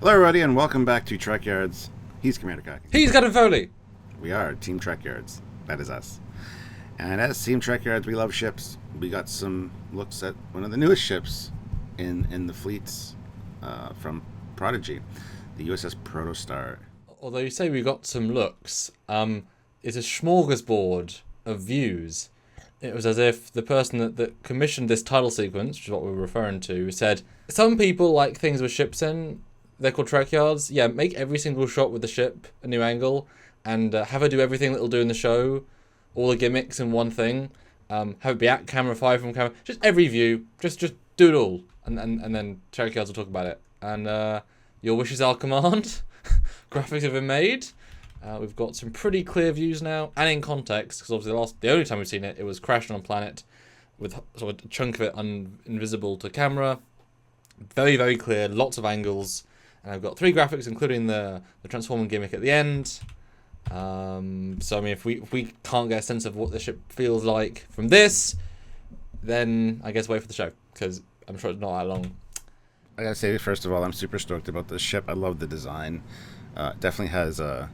Hello, everybody, and welcome back to Trekyards. He's Commander Cocky. He's got a Foley. We are Team Trekyards. That is us. And as Team Trekyards, we love ships. We got some looks at one of the newest ships in the fleets from Prodigy, the USS Protostar. Although you say we got some looks, it's a smorgasbord of views. It was as if the person that commissioned this title sequence, which is what we were referring to, said, some people like things with ships in. They're called Trekyards. Yeah, make every single shot with the ship a new angle, and have her do everything that it'll do in the show, all the gimmicks in one thing. Have it be at camera, fire from camera, just every view. Just do it all, and then Trekyards will talk about it. And your wishes are command. Graphics have been made. We've got some pretty clear views now, and in context, because obviously the only time we've seen it, it was crashing on a planet with sort of a chunk of it invisible to camera. Very, very clear, lots of angles. And I've got 3 graphics, including the transforming gimmick at the end. So I mean, if we can't get a sense of what the ship feels like from this, then I guess wait for the show, because I'm sure it's not that long. I gotta say, first of all, I'm super stoked about this ship. I love the design. It definitely has a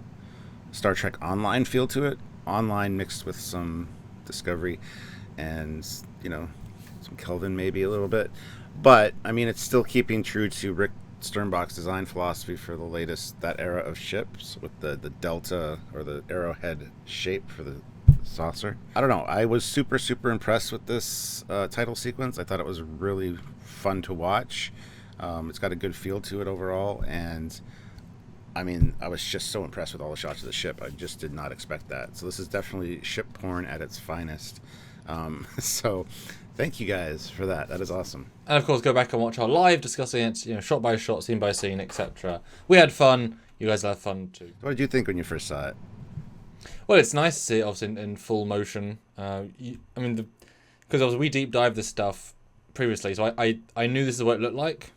Star Trek Online feel to it. Online mixed with some Discovery and, some Kelvin maybe a little bit. But, I mean, it's still keeping true to Rick Sternbach's design philosophy for the latest, that era of ships with the delta or the arrowhead shape for the saucer. I don't know. I was super, super impressed with this title sequence. I thought it was really fun to watch. It's got a good feel to it overall. And, I mean, I was just so impressed with all the shots of the ship. I just did not expect that. So this is definitely ship porn at its finest. So thank you guys for that. That is awesome. And of course, go back and watch our live discussing it, shot by shot, scene by scene, etc. We had fun. You guys had fun too. What did you think when you first saw it? Well, it's nice to see it obviously in full motion. Because we deep dived this stuff previously, so I knew this is what it looked like.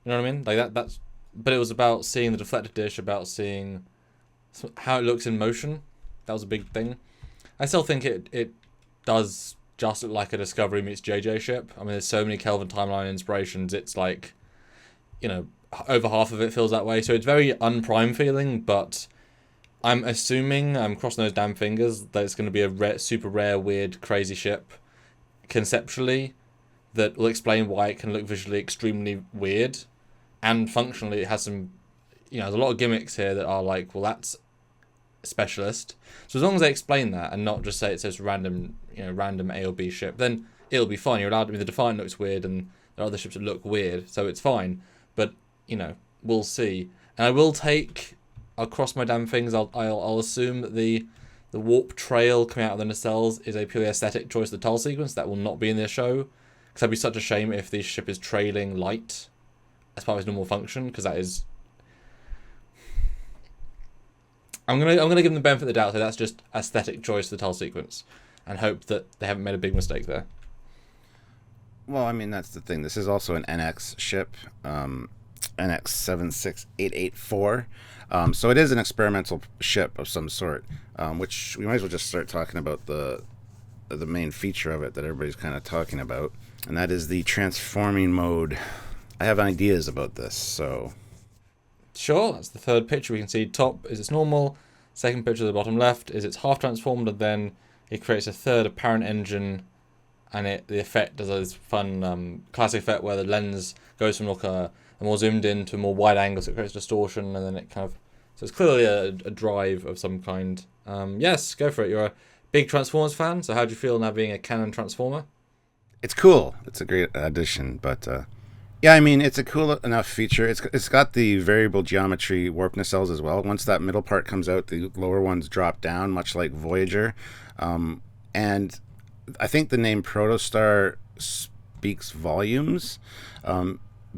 You know what I mean? Like that's. But it was about seeing the deflector dish, about seeing how it looks in motion. That was a big thing. I still think it does just look like a Discovery meets JJ ship. I mean, there's so many Kelvin timeline inspirations. It's like, over half of it feels that way. So it's very unprime feeling, but I'm assuming, I'm crossing those damn fingers, that it's going to be a super rare, weird, crazy ship conceptually that will explain why it can look visually extremely weird. And functionally, it has some, there's a lot of gimmicks here that are like, well, that's specialist. So as long as they explain that and not just say it says random A or B ship, then it'll be fine. You're allowed to. The Defiant looks weird, and there are other ships that look weird, so it's fine. But we'll see. And I'll cross my damn fingers. I'll assume that the warp trail coming out of the nacelles is a purely aesthetic choice of the title sequence. That will not be in this show, because that'd be such a shame if the ship is trailing light as part of its normal function, because that is. I'm gonna give them the benefit of the doubt, so that's just aesthetic choice for the title sequence, and hope that they haven't made a big mistake there. Well, I mean, that's the thing. This is also an NX ship, NX 76884. So it is an experimental ship of some sort, which we might as well just start talking about the main feature of it that everybody's kind of talking about, and that is the transforming mode. I have ideas about this, so. Sure, that's the third picture. We can see top is its normal, second picture at the bottom left is it's half transformed, and then it creates a third apparent engine, and the effect does this fun classic effect where the lens goes from like a more zoomed in to a more wide angle, so it creates distortion, and then it kind of, so it's clearly a drive of some kind. Yes, go for it. You're a big Transformers fan, so how do you feel now being a canon Transformer? It's cool. It's a great addition, but yeah, I mean, it's a cool enough feature. It's got the variable geometry warp nacelles as well. Once that middle part comes out, the lower ones drop down, much like Voyager. And I think the name Protostar speaks volumes,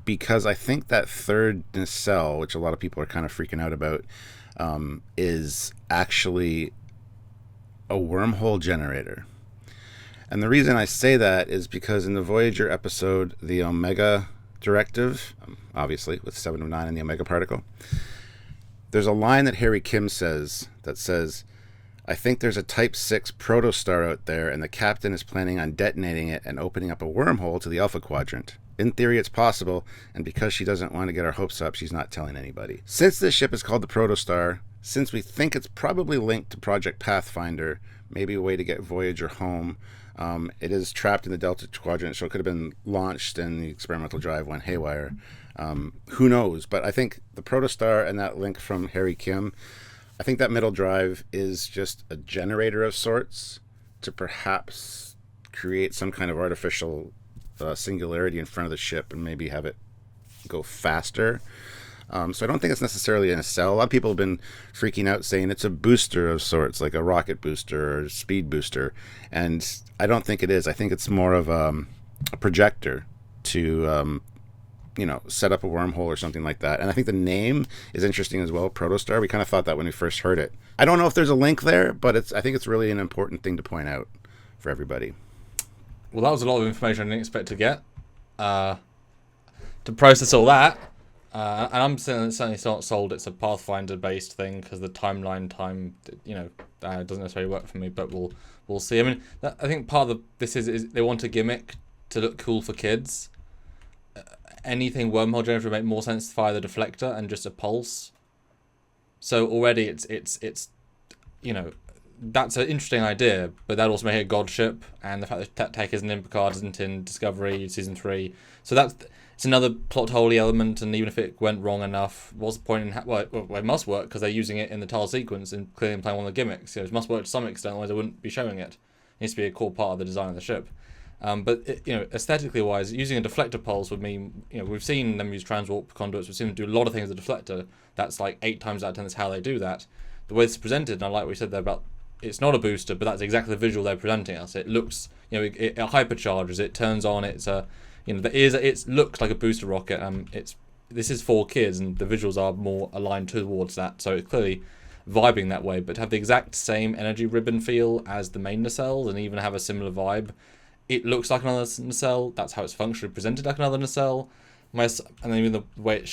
because I think that third nacelle, which a lot of people are kind of freaking out about, is actually a wormhole generator. And the reason I say that is because in the Voyager episode, the Omega Directive, obviously with 7 of 9 in the Omega particle, there's a line that Harry Kim says that says, I think there's a Type 6 Protostar out there, and the captain is planning on detonating it and opening up a wormhole to the Alpha Quadrant. In theory, it's possible, and because she doesn't want to get our hopes up, she's not telling anybody. Since this ship is called the Protostar, since we think it's probably linked to Project Pathfinder, maybe a way to get Voyager home, it is trapped in the Delta Quadrant, so it could have been launched and the experimental drive went haywire. Who knows? But I think the Protostar and that link from Harry Kim, I think that middle drive is just a generator of sorts to perhaps create some kind of artificial singularity in front of the ship and maybe have it go faster. So I don't think it's necessarily a nacelle. A lot of people have been freaking out saying it's a booster of sorts, like a rocket booster or speed booster. And I don't think it is. I think it's more of a projector to, set up a wormhole or something like that. And I think the name is interesting as well, Protostar. We kind of thought that when we first heard it. I don't know if there's a link there, but I think it's really an important thing to point out for everybody. Well, that was a lot of information I didn't expect to get. To process all that, and I'm certainly not sold it's a Pathfinder-based thing because the timeline doesn't necessarily work for me, but we'll see. I mean, I think part of this is they want a gimmick to look cool for kids. Anything wormhole generator would make more sense to fire the deflector and just a pulse. So already it's that's an interesting idea, but that also make it a god ship, and the fact that tech isn't in Picard, isn't in Discovery season 3, so it's another plot holey element. And even if it went wrong enough, what's the point in it must work because they're using it in the tile sequence and clearly playing one of the gimmicks. It must work to some extent, otherwise they wouldn't be showing it. It needs to be a core part of the design of the ship. But aesthetically wise, using a deflector pulse would mean, we've seen them use transwarp conduits, we've seen them do a lot of things with the deflector. That's like 8 times out of 10 that's how they do that. The way it's presented, and I like what you said there about it's not a booster, but that's exactly the visual they're presenting us. It looks, it hypercharges, it turns on, it looks like a booster rocket. This is for kids, and the visuals are more aligned towards that, so it's clearly vibing that way. But to have the exact same energy ribbon feel as the main nacelles, and even have a similar vibe, it looks like another nacelle. That's how it's functionally presented, like another nacelle. And then even the way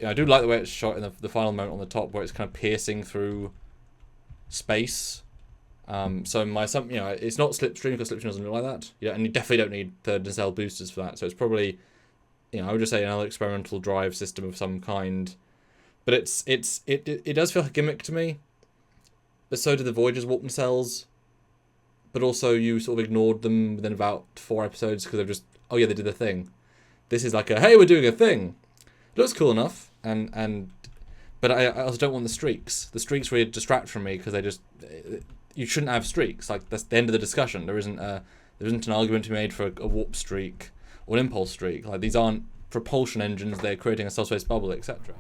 I do like the way it's shot in the final moment on the top, where it's kind of piercing through space. So it's not slipstream because slipstream doesn't look like that. And you definitely don't need third nacelle boosters for that. So it's probably, I would just say another experimental drive system of some kind. But it does feel like a gimmick to me. But so did the Voyager's warp nacelles. But also you sort of ignored them within about 4 episodes because they're just, they did the thing. This is like hey, we're doing a thing. It looks cool enough, but I also don't want the streaks. The streaks really distract from me because you shouldn't have streaks. Like, that's the end of the discussion. There isn't an argument to be made for a warp streak or an impulse streak. Like, these aren't propulsion engines. They're creating a subspace bubble, etc.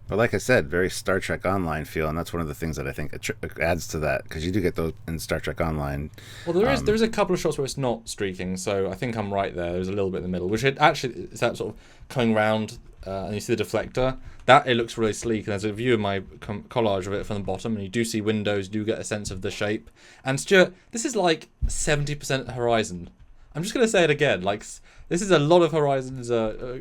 But like I said, very Star Trek Online feel, and that's one of the things that I think adds to that, because you do get those in Star Trek Online. Well, there is a couple of shots where it's not streaking, so I think I'm right there. There's a little bit in the middle, which it actually is that sort of coming round, and you see the deflector. That it looks really sleek, and there's a view of my collage of it from the bottom, and you do see windows, you do get a sense of the shape. And Stuart, this is like 70% Horizon. I'm just going to say it again, like, this is a lot of Horizon's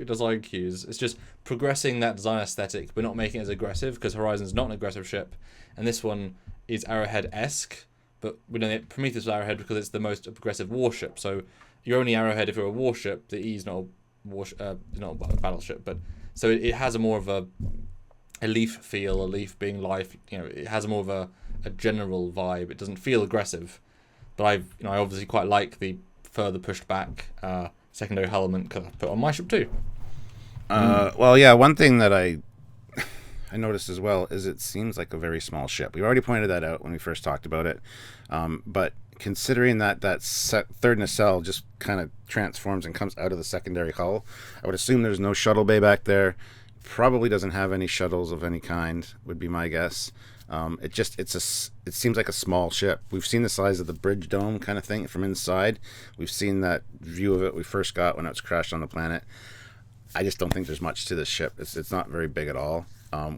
design cues. It's just progressing that design aesthetic, but not making it as aggressive, because Horizon's not an aggressive ship, and this one is Arrowhead-esque, but we know that Prometheus was Arrowhead because it's the most progressive warship. So you're only Arrowhead if you're a warship. The E is not not a battleship, but so it has a more of a leaf feel, a leaf being life. It has more of a general vibe. It doesn't feel aggressive, but I obviously quite like the further pushed back secondary element because I put on my ship too. Well, yeah, one thing that I noticed as well is it seems like a very small ship. We already pointed that out when we first talked about it, but considering that third nacelle just kind of transforms and comes out of the secondary hull, I would assume there's no shuttle bay back there. Probably doesn't have any shuttles of any kind, would be my guess. It seems like a small ship. We've seen the size of the bridge dome kind of thing from inside. We've seen that view of it we first got when it was crashed on the planet. I just don't think there's much to this ship. It's not very big at all,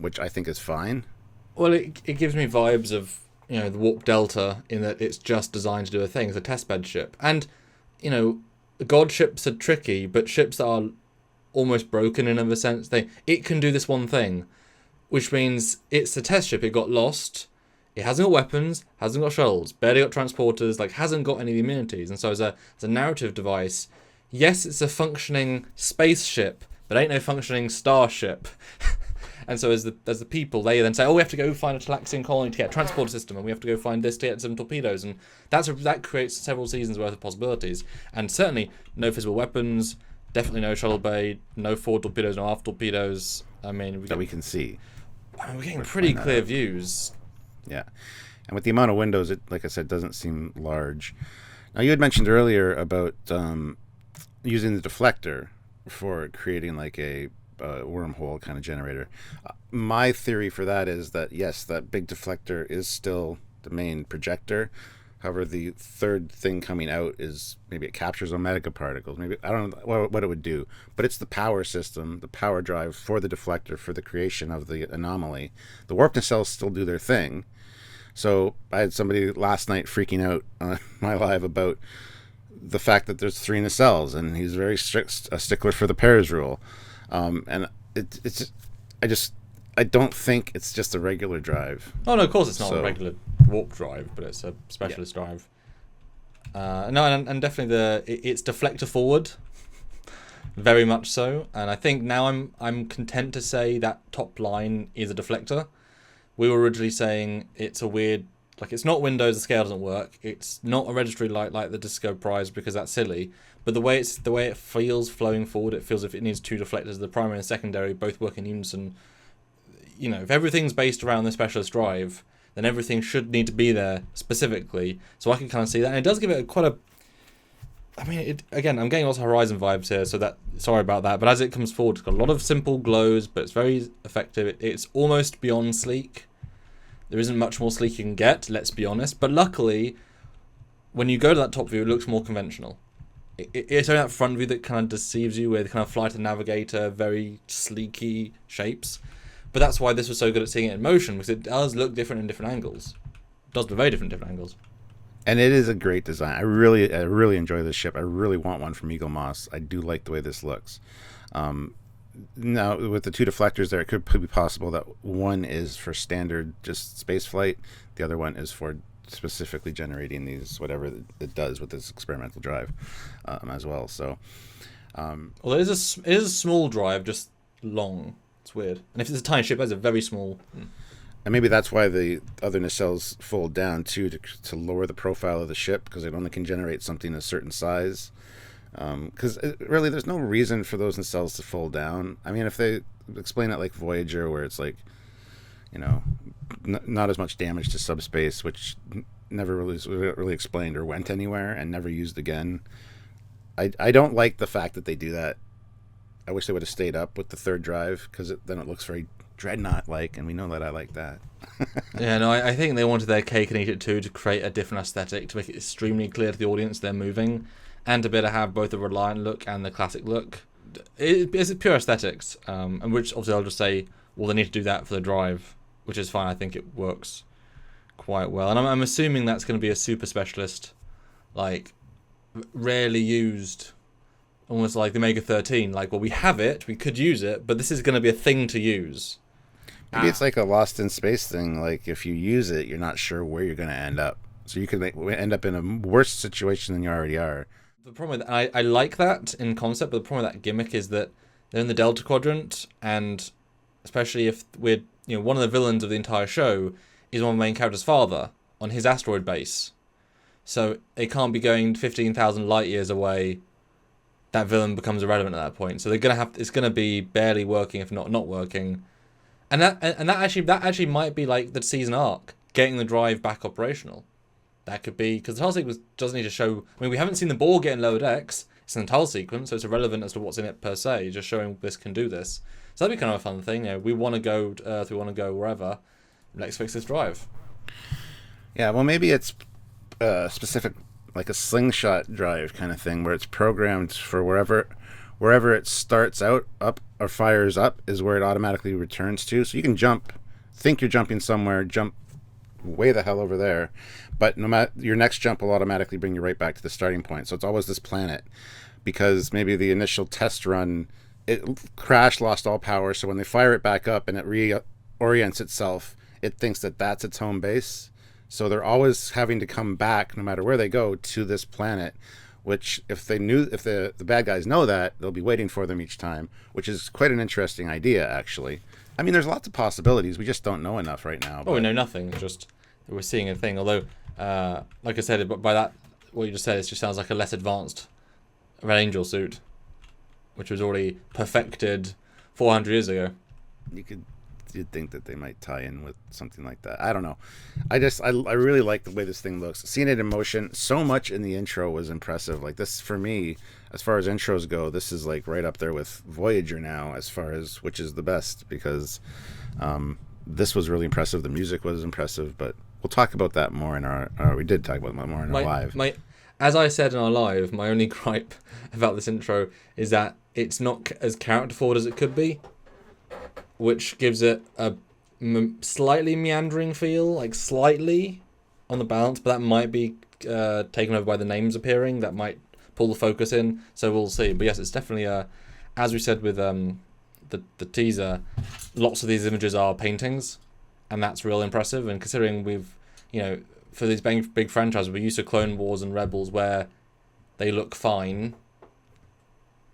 which I think is fine. Well, it gives me vibes of the Warp Delta in that it's just designed to do a thing. It's a testbed ship, and god ships are tricky, but ships that are almost broken in a sense, it can do this one thing, which means it's a test ship. It got lost. It hasn't got weapons, hasn't got shuttles, barely got transporters, hasn't got any of the amenities. And so as a narrative device, yes, it's a functioning spaceship, but ain't no functioning starship. And so as the people, they then say, oh, we have to go find a Talaxian colony to get a transport system, and we have to go find this to get some torpedoes, and that creates several seasons worth of possibilities. And certainly no physical weapons, definitely no shuttle bay, no forward torpedoes, no aft torpedoes. I mean, we can see. I mean, we're getting pretty clear views. Yeah, and with the amount of windows, it, like I said, doesn't seem large. Now, you had mentioned earlier about using the deflector for creating like a wormhole kind of generator. My theory for that is that, yes, that big deflector is still the main projector. However, the third thing coming out is maybe it captures omega particles. Maybe, I don't know what it would do, but it's the power system, the power drive for the deflector for the creation of the anomaly. The warp nacelles still do their thing. So I had somebody last night freaking out on my live about the fact that there's 3 nacelles, and he's very strict, a stickler for the pairs rule. And I don't think it's just a regular drive. Oh no, of course it's not a regular warp drive, but it's a specialist drive. No, and definitely it's deflector forward, very much so. And I think now I'm content to say that top line is a deflector. We were originally saying it's a weird, like, it's not Windows, the scale doesn't work. It's not a registry light like the Disco Prize because that's silly. But the way it feels flowing forward, it feels as if it needs 2 deflectors, the primary and secondary, both work in unison. You know, if everything's based around the specialist drive, then everything should need to be there specifically. So I can kind of see that, and it does give it quite a. I mean, again, I'm getting lots of Horizon vibes here, so sorry about that. But as it comes forward, it's got a lot of simple glows, but it's very effective. It's almost beyond sleek. There isn't much more sleek you can get, let's be honest. But luckily, when you go to that top view, it looks more conventional. It's only that front view that kind of deceives you with kind of Flight and Navigator, very sleeky shapes. But that's why this was so good at seeing it in motion, because it does look different in different angles. It does look very different in different angles. And it is a great design. I really enjoy this ship. I really want one from Eagle Moss. I do like the way this looks. Now, with the 2 deflectors there, it could be possible that one is for standard just space flight. The other one is for specifically generating these, whatever it does with this experimental drive as well. So, well, it is a small drive, just long. It's weird. And if it's a tiny ship, that's a very small. And maybe that's why the other nacelles fold down too, to lower the profile of the ship, because it only can generate something a certain size. Because really, there's no reason for those nacelles to fold down. I mean, if they explain it like Voyager, where it's like, you know, not as much damage to subspace, which never really explained or went anywhere and never used again. I don't like the fact that they do that. I wish they would have stayed up with the third drive, because then it looks very Dreadnought-like, and we know that I like that. Yeah, no, I think they wanted their cake and eat it too, to create a different aesthetic, to make it extremely clear to the audience they're moving, and to be able to have both the Reliant look and the classic look. It's pure aesthetics, and which obviously I'll just say, well, they need to do that for the drive, which is fine. I think it works quite well, and I'm assuming that's going to be a super specialist, like rarely used, almost like the Omega 13. Like, well, we have it, we could use it, but this is going to be a thing to use. Maybe it's like a Lost in Space thing. Like, if you use it, you're not sure where you're going to end up. So you could end up in a worse situation than you already are. The problem with I like that in concept, but the problem with that gimmick is that they're in the Delta Quadrant, and especially if we're, you know, one of the villains of the entire show is one of the main character's father on his asteroid base. So it can't be going 15,000 light years away. That villain becomes irrelevant at that point. So it's gonna be barely working, if not working. And that actually might be like the season arc, getting the drive back operational. That could be, because the title sequence doesn't need to show. I mean, we haven't seen the Borg get in lower decks. It's in the title sequence, so it's irrelevant as to what's in it per se. Just showing this can do this. So that'd be kind of a fun thing. You know, we want to go to Earth, we want to go wherever. Let's fix this drive. Yeah, well, maybe it's specific, like a slingshot drive kind of thing, where it's programmed for wherever it starts out up or fires up is where it automatically returns to. So you can think you're jumping somewhere, jump way the hell over there, but no matter, your next jump will automatically bring you right back to the starting point. So it's always this planet, because maybe the initial test run, it crashed, lost all power, so when they fire it back up and it reorients itself, it thinks that that's its home base. So they're always having to come back, no matter where they go, to this planet, which if the bad guys know that, they'll be waiting for them each time, which is quite an interesting idea, actually. I mean, there's lots of possibilities. We just don't know enough right now. Oh, we know nothing. Just we're seeing a thing. Although, like I said, by that, what you just said, it just sounds like a less advanced Red Angel suit, which was already perfected 400 years ago. You'd think that they might tie in with something like that. I don't know. I really like the way this thing looks. Seeing it in motion, so much in the intro was impressive. Like this, for me, as far as intros go, this is like right up there with Voyager now, as far as which is the best, because this was really impressive. The music was impressive, but we'll talk about that more in our we did talk about that more in our live. As I said in our live, my only gripe about this intro is that it's not as character forward as it could be, which gives it a slightly meandering feel, like slightly on the balance, but that might be taken over by the names appearing. That might pull the focus in, so we'll see. But yes, it's definitely, as we said with the teaser, lots of these images are paintings, and that's real impressive. And considering we've, for these big franchises, we're used to Clone Wars and Rebels where they look fine.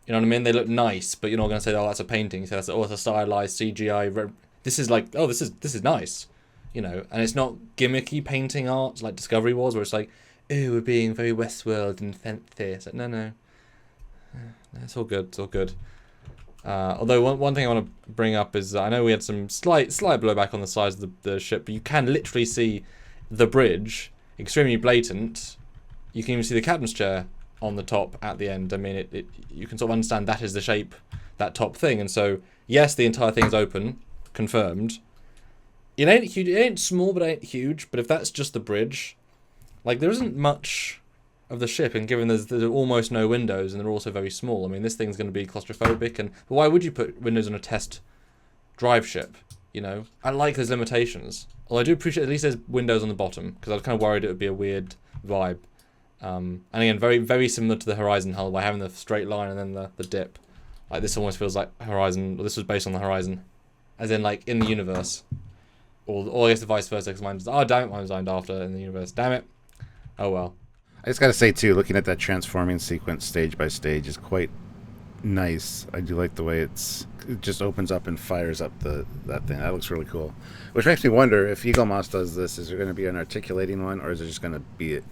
You know what I mean? They look nice, but you're not going to say, "Oh, that's a painting." So that's a stylized CGI. This is like, oh, this is nice, And it's not gimmicky painting art like Discovery Wars, where it's like, "Oh, we're being very Westworld and fancy." It's like, no, it's all good. It's all good. Although one thing I want to bring up is I know we had some slight blowback on the size of the ship, but you can literally see the bridge, extremely blatant. You can even see the captain's chair on the top at the end. I mean, you can sort of understand that is the shape, that top thing. And so, yes, the entire thing is open, confirmed. It ain't huge. It ain't small, but it ain't huge. But if that's just the bridge, like there isn't much of the ship, and given there's almost no windows, and they're also very small. I mean, this thing's going to be claustrophobic. And why would you put windows on a test drive ship? I like those limitations. Although I do appreciate at least there's windows on the bottom, because I was kind of worried it would be a weird vibe. And again, very, very similar to the Horizon hull by having the straight line and then the dip. Like this almost feels like Horizon. Well, this was based on the Horizon, as in like in the universe, or I guess the vice versa. Because mine was designed after in the universe. Damn it. Oh well. I just got to say too, looking at that transforming sequence stage by stage is quite nice. I do like the way it just opens up and fires up that thing. That looks really cool. Which makes me wonder if Eagle Moss does this, is there going to be an articulating one, or is it just going to be it?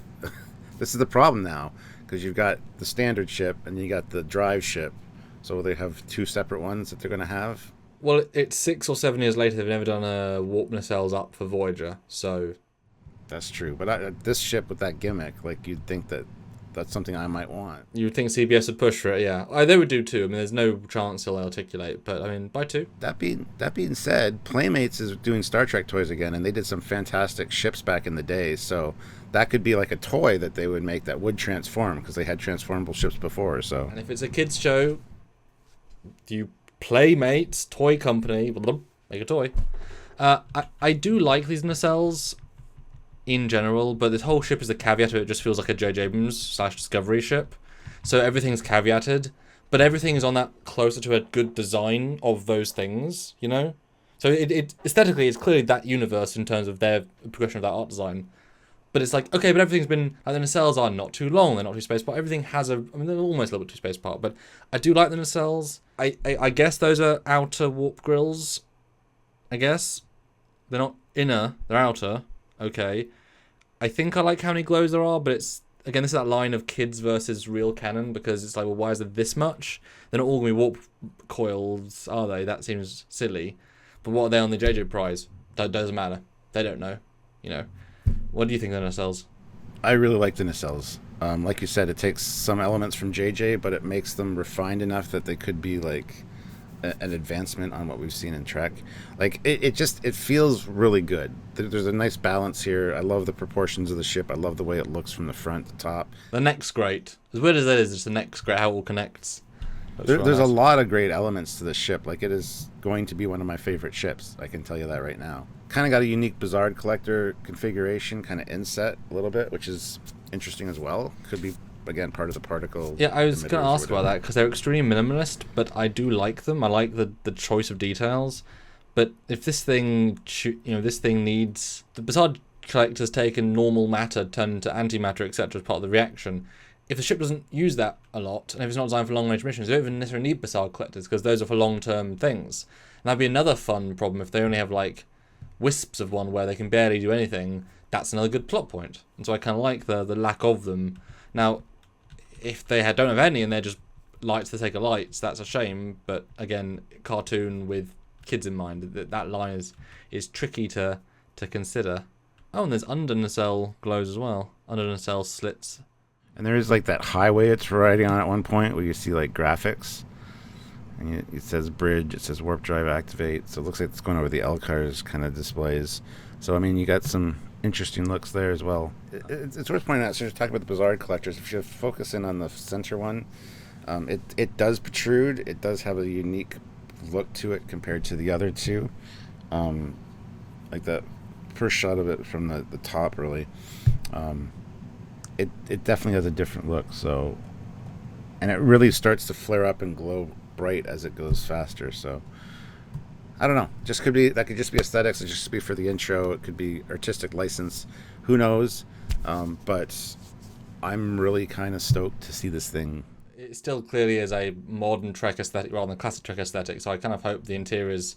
This is the problem now, because you've got the standard ship and you got the drive ship. So will they have two separate ones that they're going to have? Well, it's 6 or 7 years later. They've never done a warp nacelles up for Voyager, so that's true. But this ship with that gimmick, like you'd think that's something I might want. You would think CBS would push for it, yeah. They would do too. I mean, there's no chance they'll articulate, but I mean, buy two. That being said, Playmates is doing Star Trek toys again, and they did some fantastic ships back in the day. So that could be like a toy that they would make that would transform, because they had transformable ships before. So, and if it's a kids show, you Playmates toy company make a toy. I do like these nacelles in general, but this whole ship is a caveat. It just feels like a J.J. Abrams / Discovery ship. So everything's caveated, but everything is on that closer to a good design of those things, So it aesthetically, it's clearly that universe in terms of their progression of that art design. But it's like, okay, but everything's been, like the nacelles are not too long, they're not too space apart. Everything has they're almost a little bit too space apart. But I do like the nacelles. I guess those are outer warp grills. I guess they're not inner, they're outer. Okay. I think I like how many glows there are, but it's, again, this is that line of kids versus real canon, because it's like, well, why is there this much? They're not all going to be warp coils, are they? That seems silly. But what are they on the JJ prize? That doesn't matter. They don't know. What do you think of the nacelles? I really like the nacelles. Like you said, it takes some elements from JJ, but it makes them refined enough that they could be like an advancement on what we've seen in Trek. Like it feels really good. There's a nice balance here. I love the proportions of the ship. I love the way it looks from the front to top. The neck's great. As weird as that is, just the neck's great. How it all connects. There's a lot of great elements to this ship. Like it is going to be one of my favorite ships. I can tell you that right now. Kind of got a unique Bizarre collector configuration, kind of inset a little bit, which is interesting as well. Could be, again, part of the particle. Yeah, I was going to ask about that, because they're extremely minimalist, but I do like them. I like the choice of details. But if this thing, this thing needs... The Bizarre collector's taken normal matter, turned into antimatter, etc. as part of the reaction. if the ship doesn't use that a lot, and if it's not designed for long-range missions, you don't even necessarily need missile collectors, because those are for long-term things. And that'd be another fun problem if they only have, like, wisps of one where they can barely do anything. That's another good plot point. And so I kind of like the lack of them. Now, if they don't have any and they're just lights for the sake of lights, that's a shame. But again, cartoon with kids in mind, that line is tricky to consider. Oh, and there's under nacelle glows as well. Under nacelle slits. And there is like that highway it's riding on at one point where you see like graphics. And it says bridge, it says warp drive activate. So it looks like it's going over the L cars kind of displays. So, I mean, you got some interesting looks there as well. It's worth pointing out, since you're talking about the Bizarre collectors, if you focus in on the center one, it does protrude. It does have a unique look to it compared to the other two. Like the first shot of it from the top, really. It definitely has a different look. So, and it really starts to flare up and glow bright as it goes faster. So, I don't know. That could just be aesthetics. It could just be for the intro. It could be artistic license. Who knows? But I'm really kind of stoked to see this thing. It still clearly is a modern Trek aesthetic rather than classic Trek aesthetic. So I kind of hope the interiors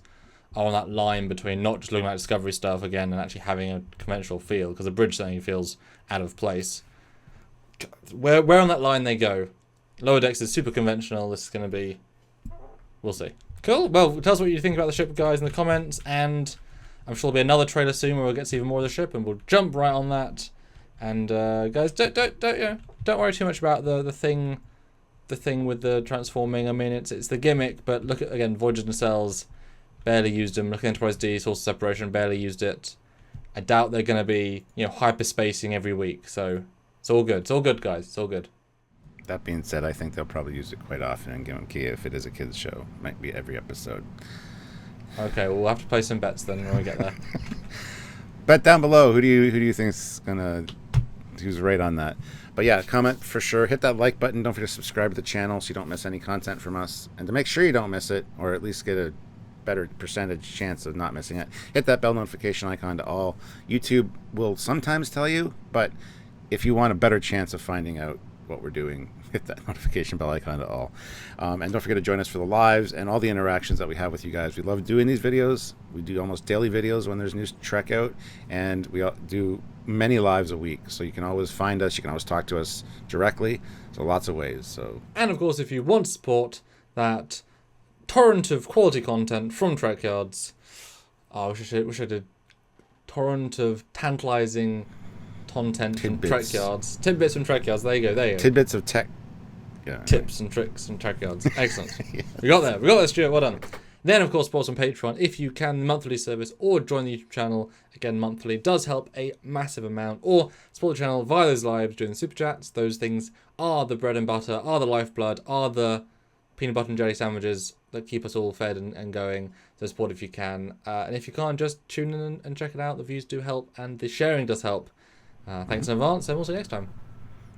are on that line between not just looking like Discovery stuff again and actually having a conventional feel, because the bridge thing feels out of place. Where on that line they go? Lower Decks is super conventional. This is going to be... We'll see. Cool. Well, tell us what you think about the ship, guys, in the comments, and I'm sure there'll be another trailer soon where we'll get to see even more of the ship, and we'll jump right on that. And guys, don't worry too much about the thing with the transforming. I mean, it's the gimmick, but look at, again, Voyager nacelles, barely used them. Look at Enterprise D, source of separation, barely used it. I doubt they're going to be, hyperspacing every week. So it's all good. It's all good, guys. It's all good. That being said, I think they'll probably use it quite often in Gimmick if it is a kids show. Might be every episode. Okay, well, we'll have to play some bets then when we get there. Bet down below. Who do you think's who's right on that? But yeah, comment for sure. Hit that like button. Don't forget to subscribe to the channel so you don't miss any content from us. And to make sure you don't miss it, or at least get a better percentage chance of not missing it, hit that bell notification icon to all. YouTube will sometimes tell you, but if you want a better chance of finding out what we're doing, hit that notification bell icon to all. And don't forget to join us for the lives and all the interactions that we have with you guys. We love doing these videos. We do almost daily videos when there's new Trek out, and we do many lives a week. So you can always find us. You can always talk to us directly. So lots of ways. So, and of course, if you want to support that torrent of quality content from Trekyards, wish I did torrent of tantalizing content from Trekyards. Tidbits from Trekyards. There you go. Tidbits of tech. Yeah, tips and tricks from Trekyards. Excellent. Yes. We got there, Stuart. Well done. Then, of course, support on Patreon if you can, the monthly service, or join the YouTube channel. Again, monthly does help a massive amount. Or support the channel via those lives during the super chats. Those things are the bread and butter, are the lifeblood, are the peanut butter and jelly sandwiches that keep us all fed and going. So support if you can. And if you can't, just tune in and check it out. The views do help, and the sharing does help. Thanks in advance, and we'll see you next time.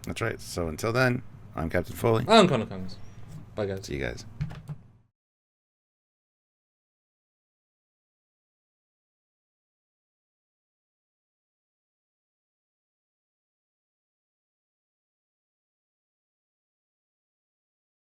That's right. So until then, I'm Captain Foley. I'm Connor Congress. Bye, guys. See you guys.